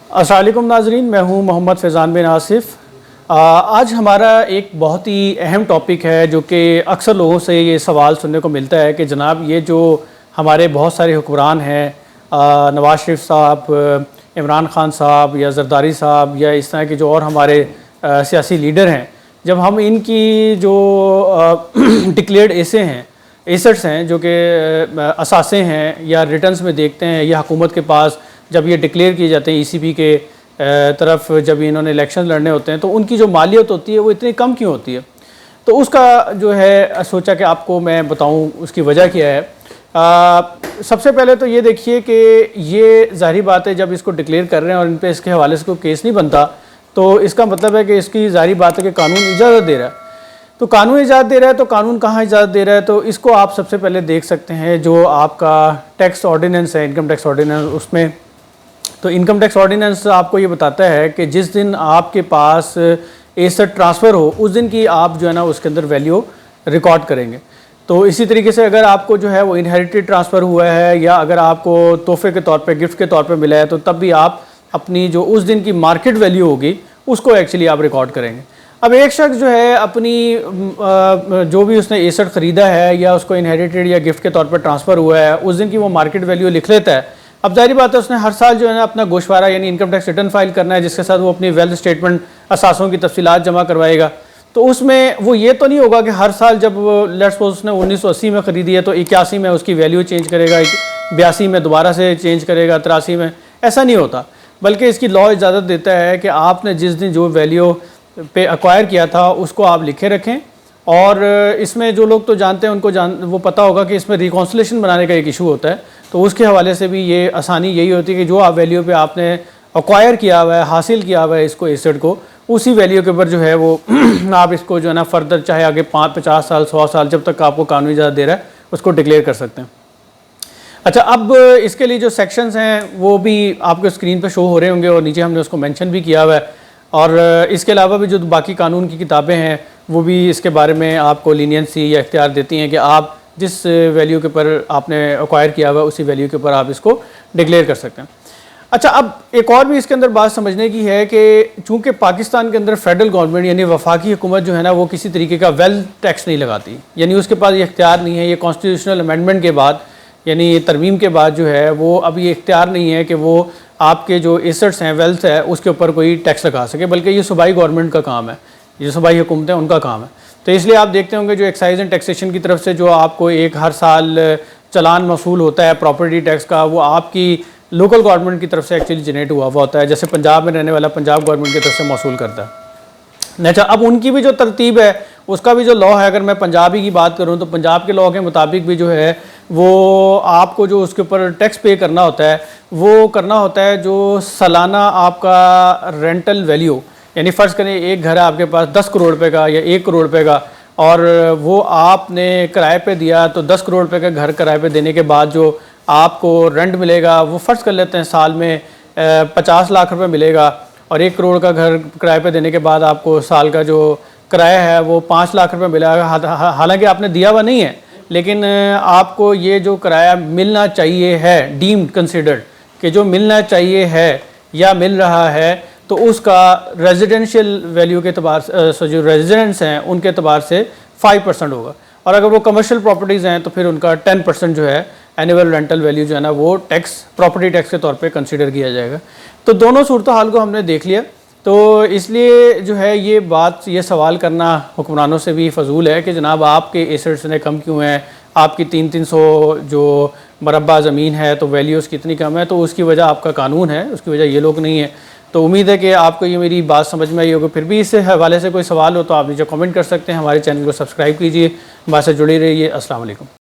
अस्सलाम वालेकुम नाज़रीन, मैं हूं मोहम्मद फैज़ान बिन आसिफ़। आज हमारा एक बहुत ही अहम टॉपिक है जो कि अक्सर लोगों से ये सवाल सुनने को मिलता है कि जनाब ये जो हमारे बहुत सारे हुक्मरान हैं, नवाज़ शरीफ साहब, इमरान खान साहब या जरदारी साहब या इस तरह के जो और हमारे सियासी लीडर हैं, जब हम इनकी जो डिक्लेयर्ड एसेट्स हैं जो कि असासे हैं या रिटर्न्स में देखते हैं या हुकूमत के पास जब ये डिक्लेयर किए जाते हैं ईसीबी के तरफ, जब इन्होंने इलेक्शन लड़ने होते हैं तो उनकी जो मालियत होती है वो इतनी कम क्यों होती है। तो उसका जो है सोचा कि आपको मैं बताऊं उसकी वजह क्या है। सबसे पहले तो ये देखिए कि ये ज़ाहिर बात है जब इसको डिक्लेयर कर रहे हैं और इन पर इसके हवाले से कोई केस नहीं बनता तो इसका मतलब है कि इसकी ज़ाहिर बात है कि कानून इजाज़त दे रहा है। तो कानून इजाज़त दे रहा है तो कानून कहाँ इजाज़त दे रहा है, तो इसको आप सबसे पहले देख सकते हैं जो आपका टैक्स ऑर्डिनेंस है, इनकम टैक्स ऑर्डिनेंस। उसमें तो इनकम टैक्स ऑर्डिनेंस आपको ये बताता है कि जिस दिन आपके पास एसेट ट्रांसफ़र हो उस दिन की आप जो है ना उसके अंदर वैल्यू रिकॉर्ड करेंगे। तो इसी तरीके से अगर आपको जो है वो इनहेरिटेड ट्रांसफ़र हुआ है या अगर आपको तोहफे के तौर पे, गिफ्ट के तौर पे मिला है, तो तब भी आप अपनी जो उस दिन की मार्केट वैल्यू होगी उसको एक्चुअली आप रिकॉर्ड करेंगे। अब एक शख्स जो है अपनी जो भी उसने एसेट ख़रीदा है या उसको इनहेरिटेड या गिफ्ट के तौर पर ट्रांसफ़र हुआ है उस दिन की वो मार्केट वैल्यू लिख लेता है। अब जाहिर बात है उसने हर साल जो है ना अपना गोशवारा यानी इनकम टैक्स रिटर्न फाइल करना है, जिसके साथ वो अपनी वेल्थ स्टेटमेंट असासों की तफसीलात जमा करवाएगा। तो उसमें वो ये तो नहीं होगा कि हर साल जब लेट्स सपोज उसने 1980 में ख़रीदी है तो 81 में उसकी वैल्यू चेंज करेगा, 82 में दोबारा से चेंज करेगा, 83 में, ऐसा नहीं होता। बल्कि इसकी लॉ इजाज़त देता है कि आपने जिस दिन जो वैल्यू पे एक्वायर किया था उसको आप लिखे रखें। और इसमें जो लोग तो जानते हैं उनको वो पता होगा कि इसमें रिकॉन्सिलेशन बनाने का एक इशू होता है, तो उसके हवाले से भी ये आसानी यही होती है कि जो आप वैल्यू पे आपने एक्वायर किया हुआ है, हासिल किया हुआ है इसको एसेट को, उसी वैल्यू के ऊपर जो है वो आप इसको जो है ना फर्दर चाहे आगे 50 साल 100 साल जब तक आपको कानूनी इजाज़त दे रहा है उसको डिक्लेयर कर सकते हैं। अच्छा, अब इसके लिए जो सेक्शंस हैं वो भी आपको स्क्रीन पर शो हो रहे होंगे और नीचे हमने उसको मेंशन भी किया हुआ है। और इसके अलावा भी जो बाकी कानून की किताबें हैं वो भी इसके बारे में आपको लीनियंसी या इख्तियार देती हैं कि आप जिस वैल्यू के ऊपर आपने एक्वायर किया हुआ है उसी वैल्यू के ऊपर आप इसको डिक्लेयर कर सकते हैं। अच्छा, अब एक और भी इसके अंदर बात समझने की है कि चूँकि पाकिस्तान के अंदर फेडरल गवर्नमेंट यानी वफाकी हुकूमत जो है ना वो किसी तरीके का वेल्थ टैक्स नहीं लगाती, यानी उसके पास ये इख्तियार नहीं है। ये कॉन्स्टिट्यूशनल अमेंडमेंट के बाद यानी तरमीम के बाद जो है वो अब ये इख्तियार नहीं है कि वो आपके जो एसेट्स हैं, वेल्थ है, उसके ऊपर कोई टैक्स लगा सके, बल्कि ये सूबाई गवर्नमेंट का काम है, ये सूबाई हुकूमत है उनका काम है। तो इसलिए आप देखते होंगे जो एक्साइज एंड टैक्सेशन की तरफ से जो आपको एक हर साल चलान मसूल होता है प्रॉपर्टी टैक्स का, वो आपकी लोकल गवर्नमेंट की तरफ से एक्चुअली जनरेट हुआ होता है। जैसे पंजाब में रहने वाला पंजाब गवर्नमेंट की तरफ से मसूल करता है। अच्छा, अब उनकी भी जो तरतीब है उसका भी जो लॉ है, अगर मैं पंजाबी की बात करूँ तो पंजाब के लॉ के मुताबिक भी जो है वो आपको जो उसके ऊपर टैक्स पे करना होता है वो करना होता है जो सालाना आपका रेंटल वैल्यू, यानी फ़र्ज़ करें एक घर है आपके पास 10 करोड़ रुपए का या 1 करोड़ रुपए का और वो आपने किराए पे दिया, तो 10 करोड़ रुपए का घर किराए पे देने के बाद जो आपको रेंट मिलेगा वो फ़र्ज़ कर लेते हैं साल में 50 लाख रुपए मिलेगा, और 1 करोड़ का घर किराए पे देने के बाद आपको साल का जो किराया है वो 5 लाख रुपए मिलेगा। हालांकि आपने दिया हुआ नहीं है, लेकिन आपको ये जो किराया मिलना चाहिए है, डीम्ड कंसिडर्ड, कि जो मिलना चाहिए है या मिल रहा है, तो उसका रेजिडेंशियल वैल्यू के अतबार से जो रेजिडेंट्स हैं उनके अतबार से 5% होगा, और अगर वो कमर्शियल प्रॉपर्टीज़ हैं तो फिर उनका 10% जो है एनुअल रेंटल वैल्यू जो है ना वो टैक्स, प्रॉपर्टी टैक्स के तौर पे कंसीडर किया जाएगा। तो दोनों सूरत हाल को हमने देख लिया, तो इसलिए जो है ये बात, ये सवाल करना हुक्मरानों से भी फजूल है कि जनाब आपके एसेट्स ने कम क्यों हैं, आपकी 300 जो मरबा ज़मीन है तो वैल्यूज़ कितनी कम है, तो उसकी वजह आपका कानून है, उसकी वजह ये लोग नहीं है। तो उम्मीद है कि आपको ये मेरी बात समझ में आई होगी। फिर भी इस हवाले से कोई सवाल हो तो आप नीचे कमेंट कर सकते हैं। हमारे चैनल को सब्सक्राइब कीजिए, हमारे से जुड़े रहिए। अस्सलाम वालेकुम।